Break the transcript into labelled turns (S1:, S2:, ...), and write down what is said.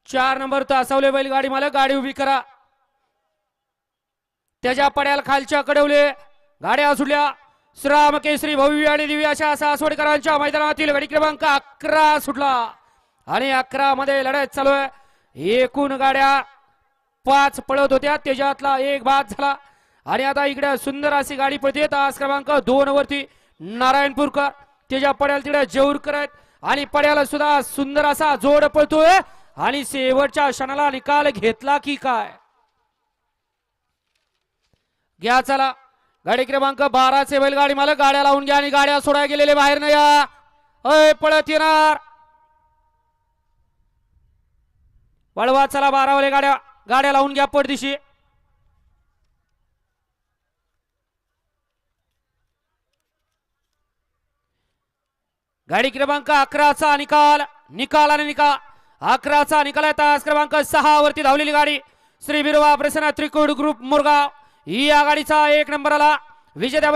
S1: 4 number तासवले बैलगाडी मालक गाडी उभी करा. त्याच्या पड्याला खालच्या कडवले गाड्या सुटल्या. श्राम केसरी भव्य आणि दिव्य अशा सासवडकरांच्या मैदानातील गाडी क्रमांक 11 सुटला आणि 11 मध्ये लढत चालू आहे. एकूण गाड्या 5 पळत होत्या, त्याच्यातला एक बाद झाला आणि आता इकडे सुंदर अशी गाडी पळते. तास क्रमांक 2 वरती नारायणपूरकर, त्याच्या पड्याला तिकडे जेऊरकर आहेत आणि पड्याला सुद्धा सुंदर असा जोड पळतोय आणि शेवटच्या क्षणाला निकाल घेतला की काय. घ्या चला गाडी क्रमांक 12 चे बैलगाडी मालक गाड्या लावून घ्या आणि गाड्या सोडायला गेलेले बाहेर नाही या. अय पळत येणार वळवा. चला 12 वाले गाड्या लावून घ्या पडदिशी. गाडी क्रमांक 11 चा निकाल आणि निकाल 11 चा निकाल आहे. तास क्रमांक 6 वरती धावलेली गाडी श्री बिरवा प्रसन्न त्रिकुट ग्रुप मोरगाव, ही या गाडीचा 1 नंबरला विजेत्या